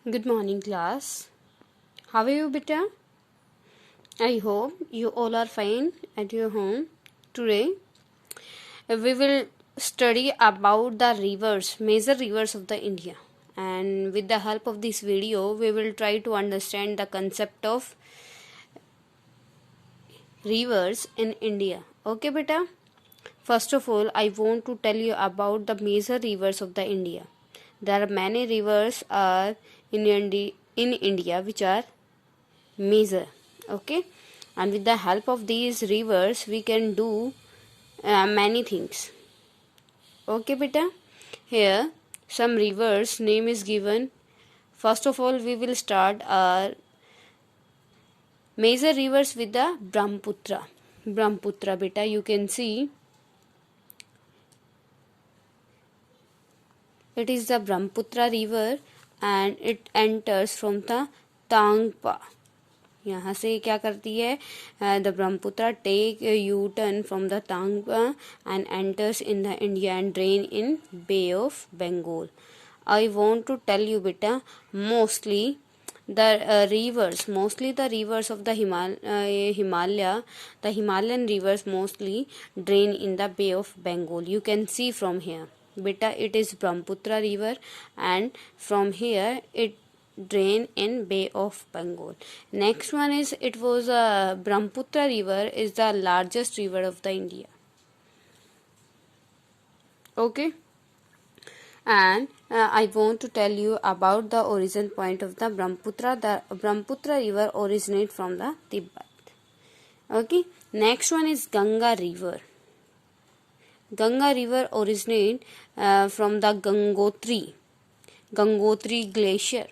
Good morning, class. How are you, beta? I hope you all are fine at your home. Today, we will study about the rivers, major rivers of the India. And with the help of this video, we will try to understand the concept of rivers in India. Okay, beta? First of all, I want to tell you about the major rivers of the India. There are many rivers in India which are major. Okay, and with the help of these rivers we can do many things. Okay, beta, here some rivers name is given. First of all, we will start our major rivers with the Brahmaputra. Beta, you can see it is the Brahmaputra river and it enters from the Tangpa. यहाँ से क्या करती है the Brahmaputra take U turn from the Tsangpo and enters in the India and drain in bay of Bengal. I want to tell you बेटा mostly the rivers of the the Himalayan rivers mostly drain in the Bay of Bengal. You can see from here beta, it is Brahmaputra river and from here it drain in Bay of Bengal. Next one is Brahmaputra river is the largest river of the India. Okay, and I want to tell you about the origin point of the Brahmaputra. The Brahmaputra river originates from the Tibet. Okay, next one is Ganga river. Ganga river originates from the Gangotri glacier.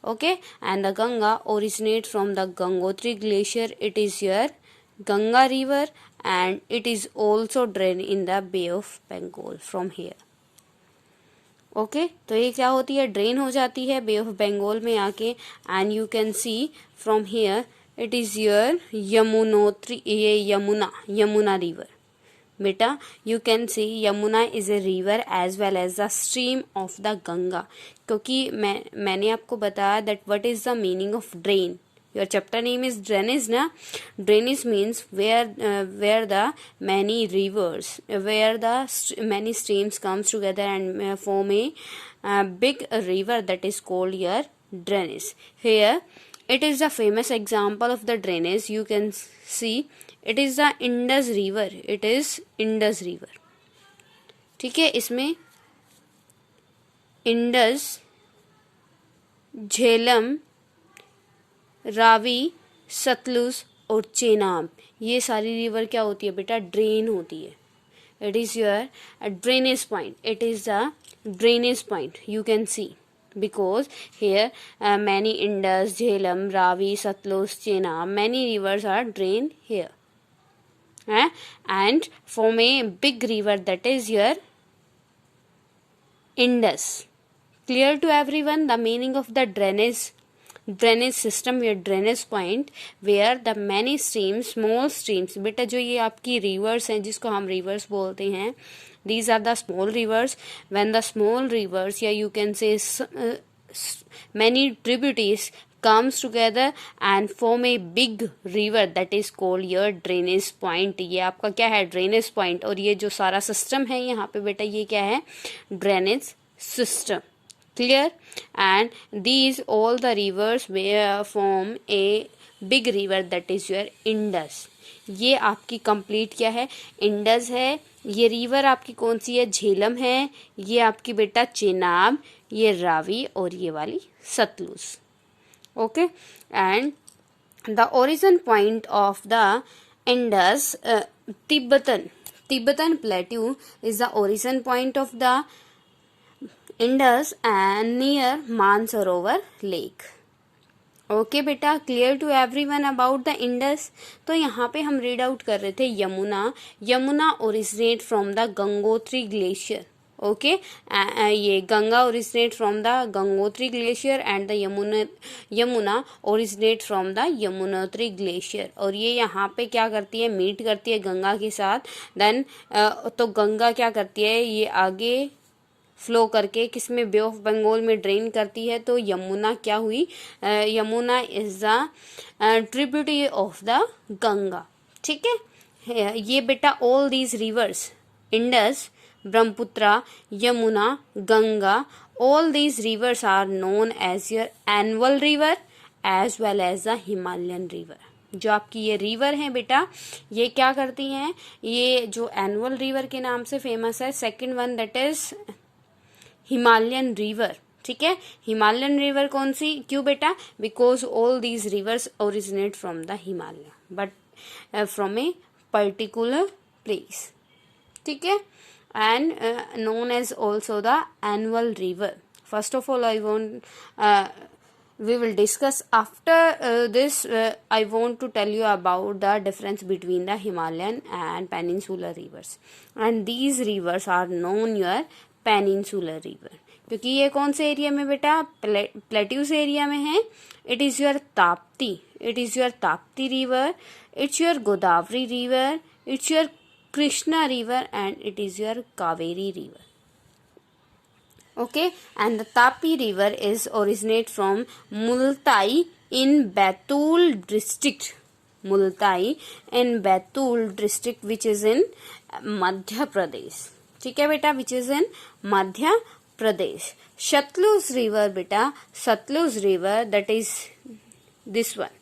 Okay, and the Ganga originates from the Gangotri glacier. It is your Ganga river and it is also drained in the Bay of Bengal from here. Okay तो ये क्या होती है, drain हो जाती है बे of Bengal में आके and you can see from here it is your Yamuna river. बेटा you can see Yamuna is a river as well as the stream of the Ganga. क्योंकि मैंने आपको बताया that what is the meaning of drain. Your chapter name is drainage, na? Drainage means where the many rivers, where the many streams comes together and form a big river, that is called your drainage. Here it is the famous example of the drainage. You can see it is the Indus river. It is Indus river. ठीक है, इसमें Indus, Jhelum, Ravi, Sutlej और चेनाब, ये सारी river क्या होती है बेटा, ड्रेन होती है. It is your drainage point. It is the drainage point. You can C because here many Indus, Jhelum, Ravi, Satluj, Chenab, many rivers are drained here and form a big river, that is your Indus. Clear to everyone the meaning of the drainage system, your drainage point where the many streams, small streams. बेटा जो ये आपकी rivers हैं जिसको हम rivers बोलते हैं, these are the small rivers. When the small rivers, yeah, you can say many tributaries comes together and form a big river, that is called your drainage point. ये आपका क्या है, drainage point. और ये जो सारा system है यहाँ पे बेटा ये क्या है, drainage system. Clear? And these all the rivers form a big river, that is your Indus. ये आपकी कंप्लीट क्या है, इंडस है. ये रिवर आपकी कौन सी है, झेलम है. ये आपकी बेटा चेनाब, ये रावी और ये वाली Sutlej. Okay, and the origin point of the Indus Tibetan plateau is the origin point of the Indus and near Mansarovar Lake. Okay बेटा, clear to everyone about the Indus. तो यहाँ पे हम रीड आउट कर रहे थे Yamuna originate from the Gangotri glacier. Okay, ये Ganga originate from the Gangotri glacier and the Yamuna originate from the Yamunotri glacier. और ये यहाँ पे क्या करती है, मीट करती है गंगा के साथ. देन तो गंगा क्या करती है, ये आगे फ्लो करके किस में, बे ऑफ बंगाल में ड्रेन करती है, तो यमुना क्या हुई, Yamuna is the tributary of the Ganga. ठीक है, ये बेटा all these rivers, Indus, Brahmaputra, Yamuna, Ganga, all these rivers are known as your annual river as well as the Himalayan river। जो आपकी ये रिवर है बेटा, ये क्या करती हैं, ये जो एनुअल रिवर के नाम से फेमस है। Second one that is Himalayan river. ठीक है, हिमालयन रिवर कौन सी, क्यों बेटा, because all these rivers originate from the Himalaya but from a particular place. ठीक है, and known as also the annual river। First of all, we will discuss after this, I want to tell you about the difference between the Himalayan and peninsular rivers, and these rivers are known your peninsular river, क्योंकि ये कौन से area में बेटा, plateaus area में है। It is your Tapti, it is your Tapti river, it's your Godavari river, it's your Krishna river, and it is your Kaveri river। Okay, and the Tapi river is originate from Multai in Batul district, Multai in Batul district which is in Madhya Pradesh। ठीक है बेटा, which is in Madhya Pradesh। Satluj river बेटा, Satluj river that is this one,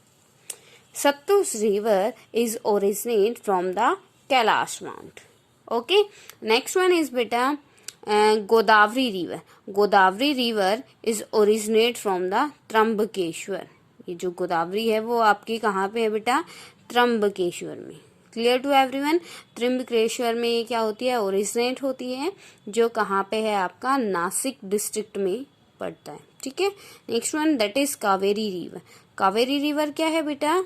Satluj river is originate from the Kailash Mount। Okay, next one is beta Godavari river। Godavari river is originate from the Trambakeshwar। ये जो गोदावरी है वो आपकी कहाँ पे है बेटा, त्रंबकेश्वर में। क्लियर टू एवरीवन, त्रंबकेश्वर में ये क्या होती है, ओरिजिनेट होती है, जो कहाँ पे है आपका, नासिक डिस्ट्रिक्ट में पड़ता है। ठीक है, next one that is Kaveri river. Kaveri river क्या है बेटा,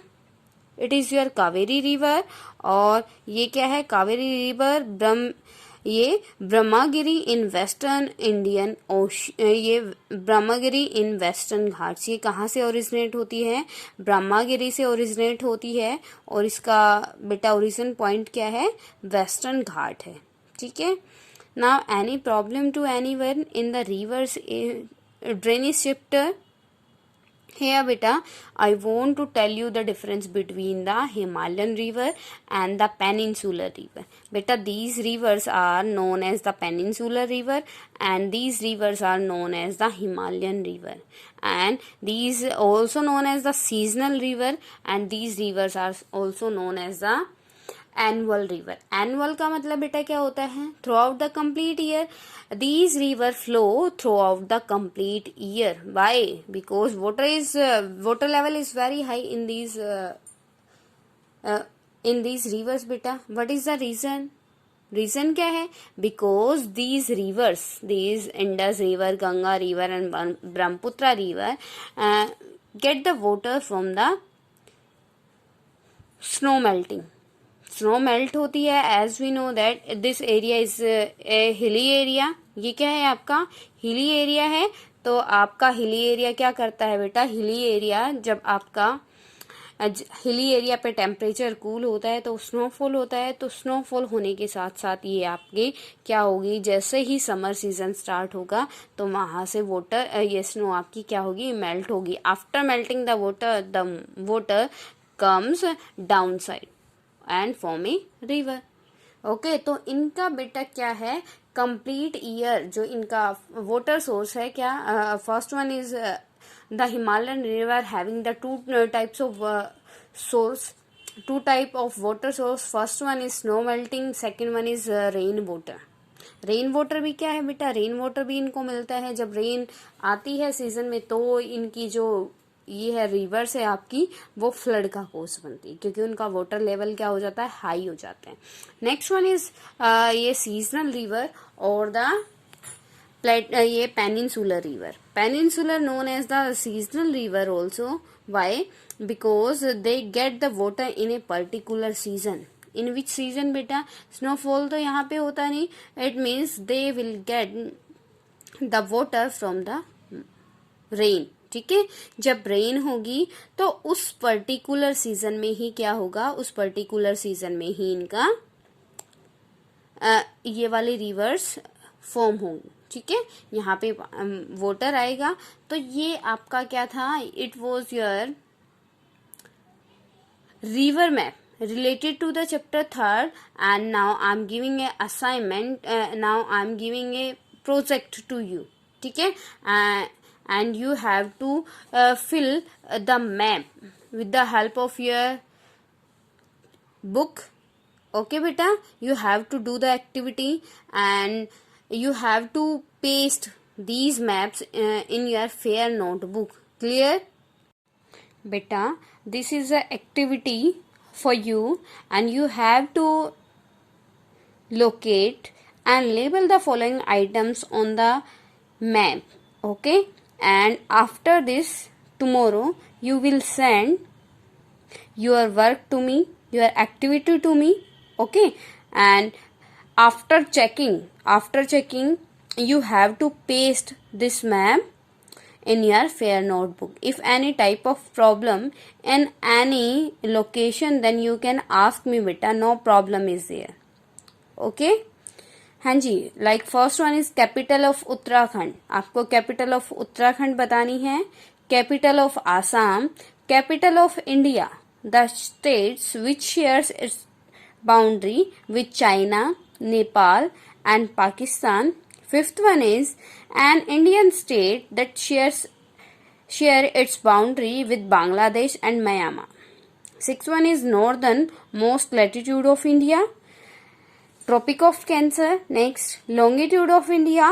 it is your Kaveri river, और ये क्या है, कावेरी रिवर ये Brahmagiri in western Indian ocean, ये ब्रह्मागिरी इन वेस्टर्न घाट्स, ये कहाँ से ओरिजिनेट होती है, ब्रह्मागिरी से ओरिजिनेट होती है, और इसका बेटा ओरिजिन पॉइंट क्या है, वेस्टर्न घाट है। ठीक है, now any problem to anyone in the rivers drainage chapter? Here beta, I want to tell you the difference between the Himalayan river and the peninsular river। Beta, these rivers are known as the peninsular river and these rivers are known as the Himalayan river, and these also known as the seasonal river, and these rivers are also known as the annual river. Annual का मतलब बेटा क्या होता है, throughout the complete year. These river flow throughout the complete year. Why? Because water level is very high in these rivers बेटा। What is the reason? Reason क्या है? Because these rivers, these Indus river, Ganga river and Brahmaputra river get the water from the snow melting. Snow melt होती है, as we know that this area is a hilly area. ये क्या है आपका, hilly area है। तो आपका हिली एरिया क्या करता है बेटा, हिली एरिया जब आपका हिली एरिया पे टेम्परेचर कूल होता है तो स्नोफॉल होता है। तो स्नोफॉल होने के साथ साथ ये आपके क्या होगी, जैसे ही समर सीजन स्टार्ट होगा तो वहां से वाटर, ये स्नो आपकी क्या होगी, मेल्ट होगी। After melting the water comes down side and form a river. Okay, तो इनका बेटा क्या है, कंप्लीट ईयर जो इनका वाटर सोर्स है क्या, first one is the Himalayan river having the two types of source, two type of water source. First one is snow melting, second one is rain water. Rain water भी क्या है बेटा, rain water भी इनको मिलता है जब रेन आती है सीजन में, तो इनकी जो ये है रिवर्स है आपकी, वो फ्लड का कोर्स बनती है क्योंकि उनका वाटर लेवल क्या हो जाता है, हाई हो जाते हैं। नेक्स्ट वन इज ये सीजनल रिवर और द ये peninsular river. Peninsular known as the seasonal river also. Why? Because they get the water in a particular season. In which season बेटा, स्नोफॉल तो यहाँ पे होता नहीं, it means they will get the water from the rain. ठीक है, जब rain होगी तो उस पर्टिकुलर सीजन में ही क्या होगा, उस पर्टिकुलर सीजन में ही इनका ये वाले रिवर्स फॉर्म होंगे। ठीक है, यहाँ पे वोटर आएगा। तो ये आपका क्या था, it was your river map related to the chapter 3rd, and now I'm giving a assignment, now I'm giving a project to you, ठीक है, and you have to fill the map with the help of your book. Okay beta, you have to do the activity and you have to paste these maps in your fair notebook. Clear? Beta, this is a activity for you and you have to locate and label the following items on the map. Okay, and after this tomorrow you will send your work to me, your activity to me. Okay, and after checking you have to paste this map in your fair notebook. If any type of problem in any location, then you can ask me beta, no problem is there. Okay, हाँ जी, like first one is capital of Uttarakhand, आपको capital of Uttarakhand बतानी है, capital of Assam, capital of India, the states which shares its boundary with China, Nepal and Pakistan. Fifth one is an Indian state that share its boundary with Bangladesh and Myanmar. Sixth one is northern most latitude of India, Tropic of Cancer. Next, longitude of India.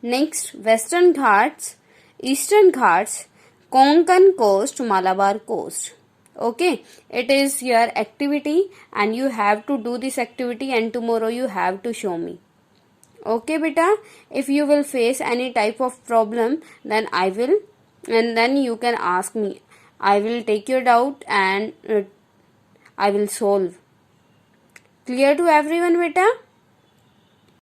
Next, Western Ghats, Eastern Ghats, Konkan coast, Malabar coast. Okay, it is your activity and you have to do this activity and tomorrow you have to show me. Okay beta, if you will face any type of problem, then then you can ask me. I will take your doubt and I will solve. Clear to everyone beta?